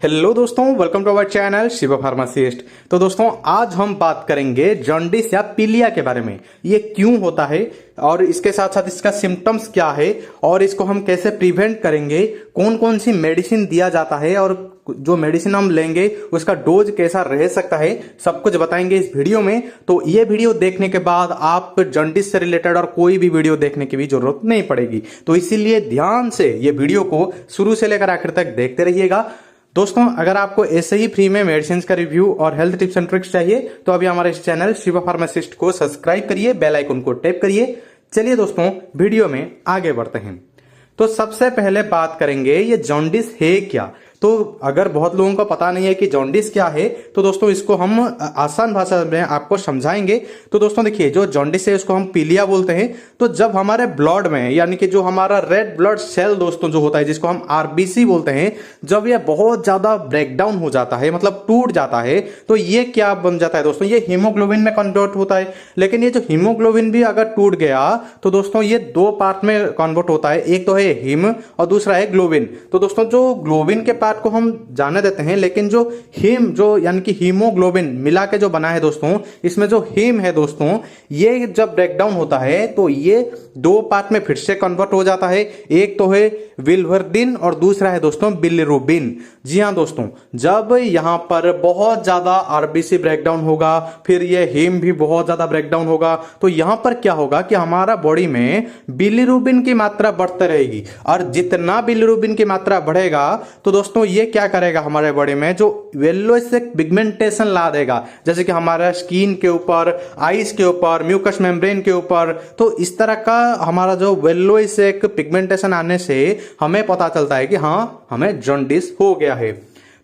Hello दोस्तों, welcome to our channel Shiva pharmacist. तो दोस्तों आज हम बात करेंगे जॉन्डिस या पीलिया के बारे में। ये क्यों होता है और इसके साथ साथ इसका सिम्टम्स क्या है और इसको हम कैसे प्रिवेंट करेंगे, कौन कौन सी मेडिसिन दिया जाता है और जो मेडिसिन हम लेंगे उसका डोज कैसा रह सकता है, सब कुछ बताएंगे इस वीडियो में। तो ये वीडियो देखने के बाद आप जॉन्डिस से रिलेटेड और कोई भी वीडियो देखने की भी जरूरत नहीं पड़ेगी। तो इसीलिए ध्यान से ये वीडियो को शुरू से लेकर आखिर तक देखते रहिएगा। दोस्तों अगर आपको ऐसे ही फ्री में मेडिसिन का रिव्यू और हेल्थ टिप्स एंड ट्रिक्स चाहिए तो अभी हमारे इस चैनल शिवा फार्मासिस्ट को सब्सक्राइब करिए, बेल आइकन को टैप करिए। चलिए दोस्तों वीडियो में आगे बढ़ते हैं। तो सबसे पहले बात करेंगे ये जॉन्डिस है क्या। तो अगर बहुत लोगों को पता नहीं है कि जॉन्डिस क्या है तो दोस्तों इसको हम आसान भाषा में आपको समझाएंगे। तो दोस्तों देखिए, जो जॉन्डिस है उसको हम पीलिया बोलते हैं। तो जब हमारे ब्लड में यानी कि जो हमारा रेड ब्लड सेल दोस्तों जो होता है, जिसको हम आरबीसी बोलते हैं, जब ये बहुत ज्यादा ब्रेकडाउन हो जाता है, मतलब टूट जाता है, तो ये क्या बन जाता है दोस्तों, ये हीमोग्लोबिन में कन्वर्ट होता है। लेकिन ये जो हीमोग्लोबिन भी अगर टूट गया तो दोस्तों ये दो पार्ट में कन्वर्ट होता है, एक तो है हीम और दूसरा है ग्लोबिन। तो दोस्तों जो ग्लोबिन के को हम जाने देते हैं, लेकिन जो हीम जो यानी कि हीमोग्लोबिन मिला के जो बना है दोस्तों, इसमें जो हीम है दोस्तों, ये जब ब्रेकडाउन होता है तो ये दो पार्ट में फिर से कन्वर्ट हो जाता है। एक तो है बिलिरुबिन और दूसरा है दोस्तों बिलिरुबिन। जी हाँ दोस्तों, जब यहां पर बहुत ज्यादा आरबीसी ब्रेकडाउन होगा, फिर ये हीम भी बहुत ज्यादा ब्रेकडाउन होगा, तो यहां पर क्या होगा कि हमारा बॉडी में बिलिरुबिन की मात्रा बढ़ती रहेगी। और जितना बिलिरुबिन की मात्रा बढ़ेगा तो दोस्तों ये क्या करेगा, हमारे बॉडी में जो येलोइश पिगमेंटेशन ला देगा, जैसे कि हमारा स्किन के ऊपर, आईज के ऊपर, म्यूकस मेम्ब्रेन के ऊपर। तो इस तरह का हमारा जो येलोइश पिगमेंटेशन आने से हमें पता चलता है कि हाँ हमें जॉन्डिस हो गया है।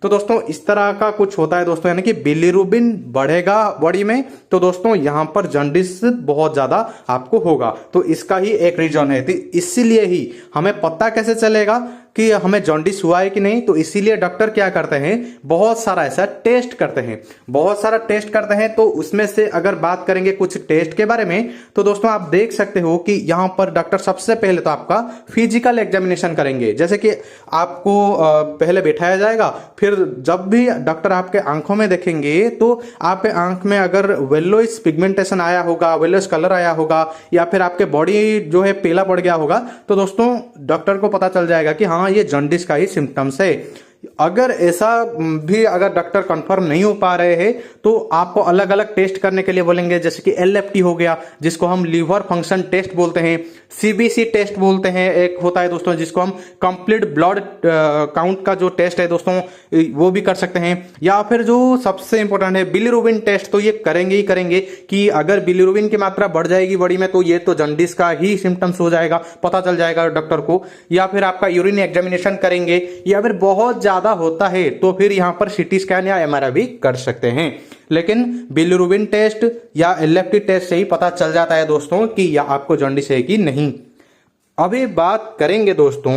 तो दोस्तों इस तरह का कुछ होता है दोस्तों, यानी कि बिलिरुबिन बढ़ेगा बॉडी में तो दोस्तों यहां पर जॉन्डिस बहुत ज्यादा आपको होगा। तो इसका ही एक रीजन है। तो इसीलिए ही हमें पता कैसे चलेगा कि हमें जॉन्डिस हुआ है कि नहीं, तो इसीलिए डॉक्टर क्या करते हैं, बहुत सारा ऐसा टेस्ट करते हैं, बहुत सारा टेस्ट करते हैं। तो उसमें से अगर बात करेंगे कुछ टेस्ट के बारे में तो दोस्तों आप देख सकते हो कि यहां पर डॉक्टर सबसे पहले तो आपका फिजिकल एग्जामिनेशन करेंगे। जैसे कि आपको पहले बैठाया जाएगा, फिर जब भी डॉक्टर आपके आंखों में देखेंगे तो आपके आंख में अगर येलोइश पिगमेंटेशन आया होगा, येलोइश कलर आया होगा, या फिर आपके बॉडी जो है पीला पड़ गया होगा, तो दोस्तों डॉक्टर को पता चल जाएगा कि हाँ ये जॉन्डिस का ही सिम्टम्स है। अगर ऐसा भी अगर डॉक्टर कंफर्म नहीं हो पा रहे हैं तो आपको अलग अलग टेस्ट करने के लिए बोलेंगे, जैसे कि एलएफटी हो गया, जिसको हम लीवर फंक्शन टेस्ट बोलते हैं, सीबीसी टेस्ट बोलते हैं, एक होता है दोस्तों जिसको हम कंप्लीट ब्लड काउंट का जो टेस्ट है दोस्तों वो भी कर सकते हैं, या फिर जो सबसे इंपॉर्टेंट है बिलिरुबिन टेस्ट। तो ये करेंगे ही करेंगे कि अगर बिलिरुबिन की मात्रा बढ़ जाएगी बॉडी में तो ये तो जॉन्डिस का ही सिम्टम्स हो जाएगा, पता चल जाएगा डॉक्टर को। या फिर आपका यूरिन एग्जामिनेशन करेंगे, या फिर बहुत ज्यादा होता है तो फिर यहां पर सीटी स्कैन या एमआरआई भी कर सकते हैं। लेकिन बिलिरुबिन टेस्ट या एलएफटी टेस्ट से ही पता चल जाता है दोस्तों कि या आपको जॉन्डिस है कि नहीं। अभी बात करेंगे दोस्तों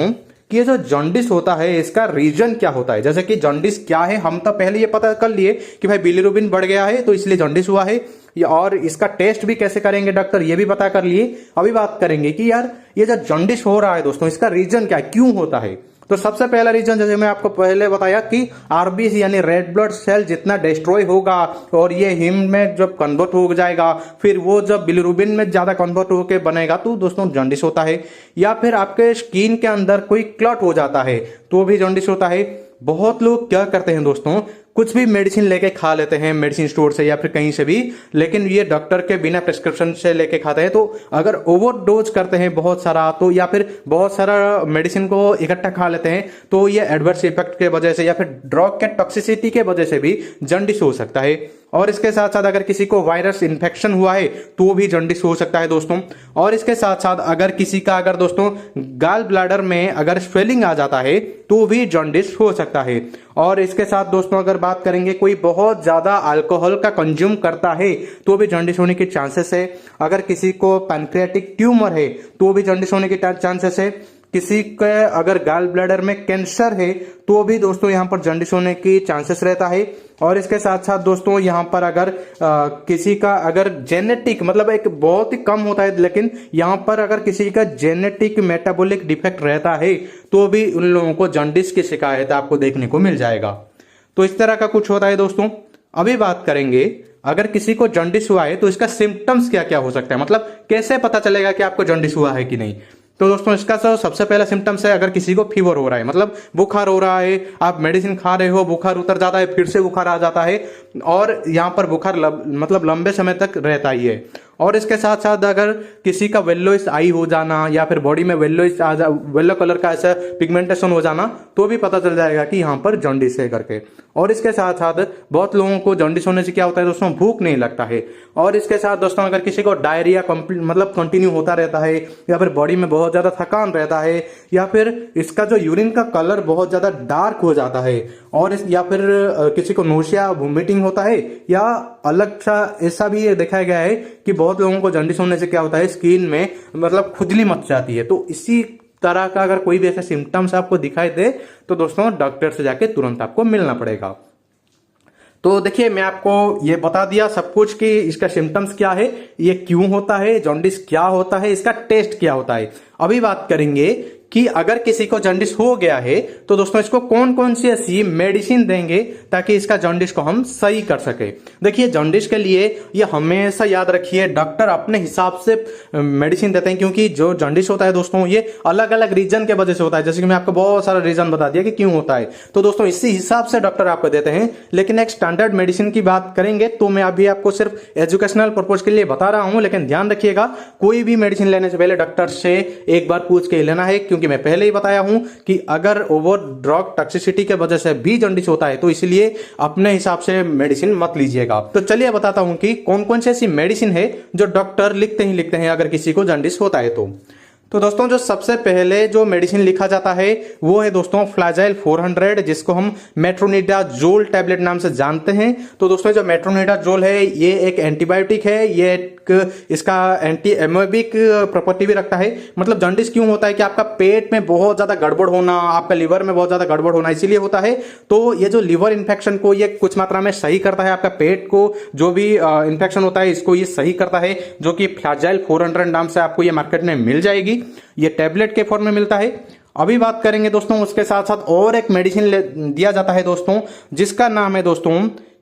कि ये जो जॉन्डिस होता है इसका रीजन क्या होता है। जैसे कि जॉन्डिस क्या है हम तो पहले ये पता कर लिए कि भाई बिलिरुबिन बढ़ गया है तो इसलिए जॉन्डिस हुआ है, और इसका टेस्ट भी कैसे करेंगे डॉक्टर ये भी पता कर लिए। अभी बात करेंगे कि यार ये जो जॉन्डिस हो रहा है दोस्तों इसका रीजन क्या है, क्यों होता है। तो सबसे पहला रीजन जैसे मैं आपको पहले बताया कि आरबीसी यानी रेड ब्लड सेल जितना डिस्ट्रॉय होगा और ये हीम में जब कन्वर्ट हो जाएगा, फिर वो जब बिलिरुबिन में ज्यादा कन्वर्ट होकर बनेगा तो दोस्तों जॉन्डिस होता है। या फिर आपके स्किन के अंदर कोई क्लॉट हो जाता है तो भी जॉन्डिस होता है। बहुत लोग क्या करते हैं दोस्तों, कुछ भी मेडिसिन लेके खा लेते हैं मेडिसिन स्टोर से या फिर कहीं से भी, लेकिन ये डॉक्टर के बिना प्रिस्क्रिप्शन से लेके खाते हैं। तो अगर ओवरडोज करते हैं बहुत सारा तो, या फिर बहुत सारा मेडिसिन को इकट्ठा खा लेते हैं तो ये एडवर्स इफेक्ट के वजह से या फिर ड्रग के टॉक्सिसिटी के वजह से भी जॉन्डिस हो सकता है। और इसके साथ साथ अगर किसी को वायरस इन्फेक्शन हुआ है तो भी जॉन्डिस हो सकता है दोस्तों। और इसके साथ साथ अगर किसी का अगर दोस्तों गाल ब्लैडर में अगर स्वेलिंग आ जाता है तो भी जॉन्डिस हो सकता है। और इसके साथ दोस्तों अगर बात करेंगे कोई बहुत ज्यादा अल्कोहल का कंज्यूम करता है तो भी जॉन्डिस होने के चांसेस है। अगर किसी को पैनक्रियाटिक ट्यूमर है तो भी जॉन्डिस होने के चांसेस है। किसी के अगर गाल ब्लैडर में कैंसर है तो भी दोस्तों यहाँ पर जॉन्डिस होने की चांसेस रहता है। और इसके साथ साथ दोस्तों यहाँ पर अगर किसी का अगर जेनेटिक मतलब एक बहुत ही कम होता है, लेकिन यहाँ पर अगर किसी का जेनेटिक मेटाबॉलिक डिफेक्ट रहता है तो भी उन लोगों को जॉन्डिस की शिकायत आपको देखने को मिल जाएगा। तो इस तरह का कुछ होता है दोस्तों। अभी बात करेंगे अगर किसी को जॉन्डिस हुआ है तो इसका सिम्टम्स क्या क्या हो सकता है, मतलब कैसे पता चलेगा कि आपको जॉन्डिस हुआ है कि नहीं। तो दोस्तों इसका सबसे पहला सिम्टम्स है, अगर किसी को फीवर हो रहा है, मतलब बुखार हो रहा है, आप मेडिसिन खा रहे हो, बुखार उतर जाता है, फिर से बुखार आ जाता है और यहाँ पर बुखार मतलब लंबे समय तक रहता ही है। और इसके साथ साथ अगर किसी का येलोइश आई हो जाना या फिर बॉडी में येलोइश आ जा, येलो कलर का ऐसा पिगमेंटेशन हो जाना, तो भी पता चल जाएगा कि यहाँ पर जॉन्डिस है करके। और इसके साथ साथ बहुत लोगों को जॉन्डिस होने से क्या होता है दोस्तों, भूख नहीं लगता है। और इसके साथ दोस्तों अगर किसी को डायरिया मतलब कंटिन्यू होता रहता है, या फिर बॉडी में बहुत ज्यादा थकान रहता है, या फिर इसका जो यूरिन का कलर बहुत ज्यादा डार्क हो जाता है, और या फिर किसी को नोशिया वोमिटिंग होता है, या अलग सा ऐसा भी देखा गया है कि बहुत लोगों को जॉन्डिस होने से क्या होता है, स्किन में मतलब खुजली मच जाती है। तो इसी तरह का अगर कोई भी ऐसे सिम्टम्स आपको दिखाई दे तो दोस्तों डॉक्टर से जाके तुरंत आपको मिलना पड़ेगा। तो देखिए मैं आपको ये बता दिया सब कुछ कि इसका सिम्टम्स क्या है, ये क्यों होता है, जॉन्डिस क्या होता है, इसका टेस्ट क्या होता है। अभी बात करेंगे कि अगर किसी को जॉन्डिस हो गया है तो दोस्तों इसको कौन कौन सी ऐसी मेडिसिन देंगे ताकि इसका जॉन्डिस को हम सही कर सके। देखिए जॉन्डिस के लिए ये हमेशा याद रखिए, डॉक्टर अपने हिसाब से मेडिसिन देते हैं, क्योंकि जो जॉन्डिस होता है दोस्तों ये अलग अलग रीजन के वजह से होता है। जैसे कि मैं आपको बहुत सारा रीजन बता दिया कि क्यों होता है, तो दोस्तों इसी हिसाब से डॉक्टर आपको देते हैं। लेकिन एक स्टैंडर्ड मेडिसिन की बात करेंगे तो मैं अभी आपको सिर्फ एजुकेशनल पर्पज के लिए बता रहा हूं, लेकिन ध्यान रखिएगा कोई भी मेडिसिन लेने से पहले डॉक्टर से एक बार पूछ के लेना है, क्योंकि मैं पहले ही बताया हूं कि अगर ओवर ड्रग टॉक्सिसिटी के वजह से भी जॉन्डिस होता है तो इसलिए अपने हिसाब से मेडिसिन मत लीजिएगा। तो चलिए बताता हूं कि कौन कौन सी ऐसी मेडिसिन है जो डॉक्टर लिखते हैं अगर किसी को जॉन्डिस होता है तो दोस्तों जो सबसे पहले जो मेडिसिन लिखा जाता है वो है दोस्तों फ्लाजाइल 400, जिसको हम मेट्रोनिडाजोल टैबलेट नाम से जानते हैं। तो दोस्तों जो मेट्रोनिडाजोल है ये एक एंटीबायोटिक है, ये इसका एंटी एमोबिक प्रॉपर्टी भी रखता है। मतलब जॉन्डिस क्यों होता है कि आपका पेट में बहुत ज्यादा गड़बड़ होना, आपका लिवर में बहुत ज्यादा गड़बड़ होना इसीलिए होता है। तो ये जो लिवर इन्फेक्शन को ये कुछ मात्रा में सही करता है, आपका पेट को जो भी इन्फेक्शन होता है इसको ये सही करता है, जो कि फ्लाजाइल 400 नाम से आपको ये मार्केट में मिल जाएगी। ये टैबलेट के फॉर्म में मिलता है। अभी बात करेंगे दोस्तों उसके साथ साथ और एक मेडिसिन दिया जाता है दोस्तों, जिसका नाम है दोस्तों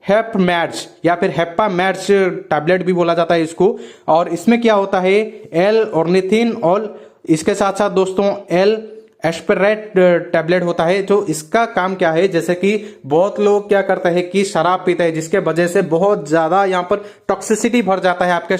हेपमैड्स या फिर हेपामैड्स टैबलेट भी बोला जाता है इसको। और इसमें क्या होता है, एल ऑर्निथिन और इसके साथ साथ दोस्तों एल एस्पिरेट टैबलेट होता है। तो इसका काम क्या है, जैसे कि बहुत लोग क्या करते हैं कि शराब पीते हैं, जिसके वजह से बहुत ज्यादा यहाँ पर टॉक्सिसिटी भर जाता है आपके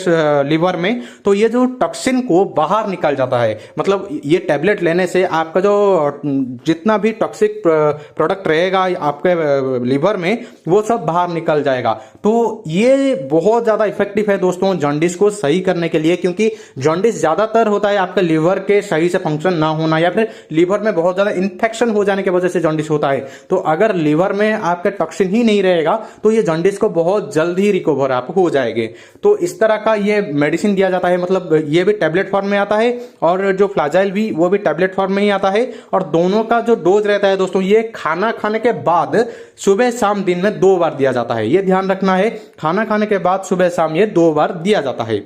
लिवर में, तो ये जो टॉक्सिन को बाहर निकल जाता है। मतलब ये टैबलेट लेने से आपका जो जितना भी टॉक्सिक प्रोडक्ट रहेगा आपके लिवर में वो सब बाहर निकल जाएगा। तो ये बहुत ज्यादा इफेक्टिव है दोस्तों जॉन्डिस को सही करने के लिए, क्योंकि जॉन्डिस ज्यादातर होता है आपके लिवर के सही से फंक्शन ना होना या फिर लिवर में बहुत ज्यादा इन्फेक्शन हो जाने की वजह से जॉन्डिस होता है। तो अगर लिवर में आपका टॉक्सिन ही नहीं रहेगा तो ये जॉन्डिस को बहुत जल्द ही रिकवर आप हो जाएंगे। तो इस तरह का ये मेडिसिन दिया जाता है, मतलब ये भी टैबलेट फॉर्म में आता है और जो फ्लाजाइल भी वो भी टैबलेट फॉर्म में ही आता है। और दोनों का जो डोज रहता है दोस्तों ये खाना खाने के बाद सुबह शाम दिन में 2 बार दिया जाता है। ये ध्यान रखना है, खाना खाने के बाद सुबह शाम ये 2 बार दिया जाता है।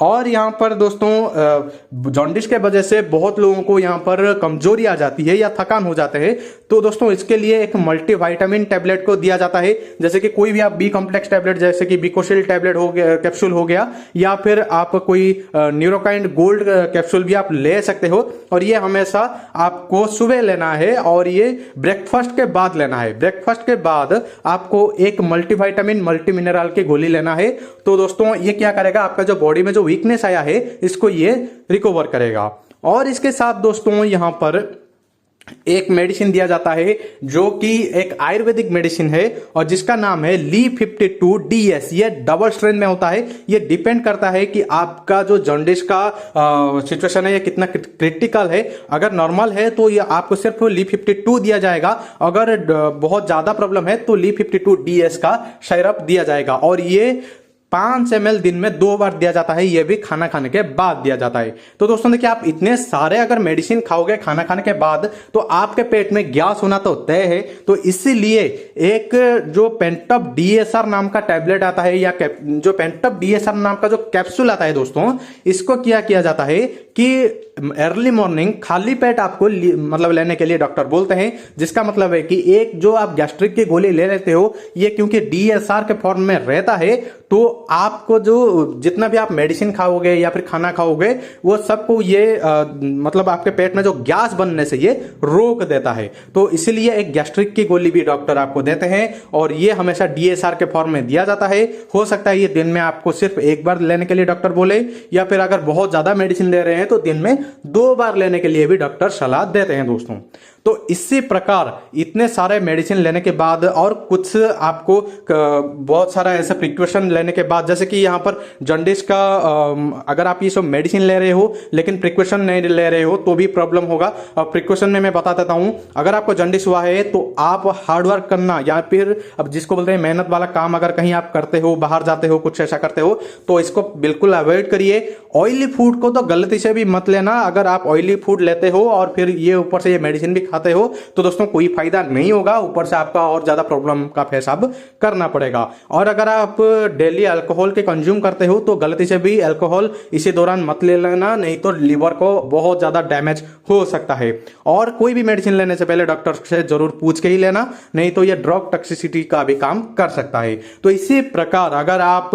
और यहाँ पर दोस्तों जॉन्डिस के वजह से बहुत लोगों को यहाँ पर कमजोरी आ जाती है या थकान हो जाते हैं। तो दोस्तों इसके लिए एक मल्टीविटामिन टैबलेट को दिया जाता है, जैसे कि कोई भी आप बी कॉम्प्लेक्स टैबलेट जैसे कि बिकोसिल टैबलेट हो गया, कैप्सूल हो गया, या फिर आप कोई न्यूरोकाइंड गोल्ड कैप्सूल भी आप ले सकते हो। और ये हमेशा आपको सुबह लेना है और ये ब्रेकफास्ट के बाद लेना है। ब्रेकफास्ट के बाद आपको एक मल्टीविटामिन मल्टी मिनरल की गोली लेना है। तो दोस्तों ये क्या करेगा, आपका जो बॉडी में जो वीकनेस आया है इसको ये रिकवर करेगा। और इसके साथ दोस्तों यहां पर एक मेडिसिन दिया जाता है जो कि एक आयुर्वेदिक मेडिसिन है और जिसका नाम है Li52DS। ये डबल स्ट्रेंथ में होता है। ये डिपेंड करता है कि आपका जो जॉन्डिस का सिचुएशन है ये कितना क्रिटिकल है। अगर नॉर्मल है तो ये आपको सिर्फ Li52 दिया जाएगा, अगर बहुत ज्यादा प्रॉब्लम है तो Li52DS का सिरप दिया जाएगा। और ये 5 ml दिन में 2 बार दिया जाता है, ये भी खाना खाने के बाद दिया जाता है। तो दोस्तों देखिए आप इतने सारे अगर मेडिसिन खाओगे खाना खाने के बाद तो आपके पेट में गैस होना तो तय है। तो इसीलिए एक जो पेंटअप DSR नाम का टैबलेट आता है या जो पेंटअप DSR नाम का जो कैप्सूल आता है दोस्तों, इसको क्या किया जाता है कि अर्ली मॉर्निंग खाली पेट आपको मतलब लेने के लिए डॉक्टर बोलते हैं, जिसका मतलब है कि एक जो आप गैस्ट्रिक की गोली ले लेते हो, ये क्योंकि DSR के फॉर्म में रहता है, तो आपको जो जितना भी आप मेडिसिन खाओगे या फिर खाना खाओगे वो सबको ये मतलब आपके पेट में जो गैस बनने से ये रोक देता है। तो इसीलिए एक गैस्ट्रिक की गोली भी डॉक्टर आपको देते हैं और ये हमेशा DSR के फॉर्म में दिया जाता है। हो सकता है ये दिन में आपको सिर्फ एक बार लेने के लिए डॉक्टर बोले, या फिर अगर बहुत ज्यादा मेडिसिन ले रहे हैं तो दिन में 2 बार लेने के लिए भी डॉक्टर सलाह देते हैं दोस्तों। तो इसी प्रकार इतने सारे मेडिसिन लेने के बाद और कुछ आपको बहुत सारा ऐसे प्रिकॉशन लेने के बाद, जैसे कि यहाँ पर जॉन्डिस का अगर आप ये सब मेडिसिन ले रहे हो लेकिन प्रिकॉशन नहीं ले रहे हो तो भी प्रॉब्लम होगा। अब प्रिकॉशन में मैं बता देता हूं, अगर आपको जॉन्डिस हुआ है तो आप हार्डवर्क करना या फिर अब जिसको बोलते हैं मेहनत वाला काम अगर कहीं आप करते हो, बाहर जाते हो, कुछ ऐसा करते हो तो इसको बिल्कुल अवॉइड करिए। ऑयली फूड को तो गलती से भी मत लेना। अगर आप ऑयली फूड लेते हो और फिर ये ऊपर से ये मेडिसिन भी खाते हो तो दोस्तों कोई फायदा नहीं होगा, ऊपर से आपका और ज्यादा प्रॉब्लम का फेस अब करना पड़ेगा। और अगर आप डेली अल्कोहल के कंज्यूम करते हो तो गलती से भी अल्कोहल इसी दौरान मत ले लेना, नहीं तो लीवर को बहुत ज्यादा डैमेज हो सकता है। और कोई भी मेडिसिन लेने से पहले डॉक्टर से जरूर पूछ के ही लेना, नहीं तो ये ड्रग टॉक्सिसिटी का भी काम कर सकता है। तो इसी प्रकार अगर आप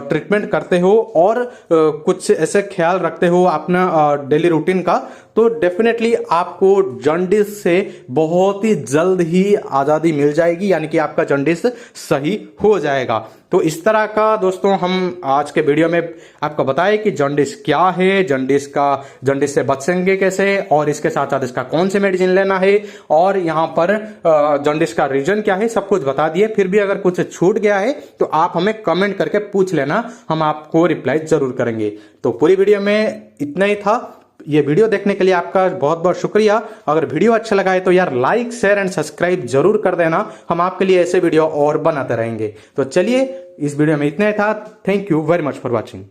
ट्रीटमेंट करते हो और कुछ ऐसे ख्याल रखते हो अपना डेली रूटीन का, तो डेफिनेटली आपको जॉन्डिस से बहुत ही जल्द ही आजादी मिल जाएगी, यानी कि आपका जॉन्डिस सही हो जाएगा। तो इस तरह का दोस्तों हम आज के वीडियो में आपको बताएं कि जॉन्डिस क्या है, जॉन्डिस से बचेंगे कैसे, और इसके साथ साथ इसका कौन से मेडिसिन लेना है, और यहाँ पर जॉन्डिस का रीजन क्या है, सब कुछ बता दिए। फिर भी अगर कुछ छूट गया है तो आप हमें कमेंट करके पूछ लेना, हम आपको रिप्लाई जरूर करेंगे। तो पूरी वीडियो में इतना ही था। ये वीडियो देखने के लिए आपका बहुत बहुत शुक्रिया। अगर वीडियो अच्छा लगा है तो यार लाइक, शेयर एंड सब्सक्राइब जरूर कर देना, हम आपके लिए ऐसे वीडियो और बनाते रहेंगे। तो चलिए इस वीडियो में इतना ही था। Thank you very much for watching.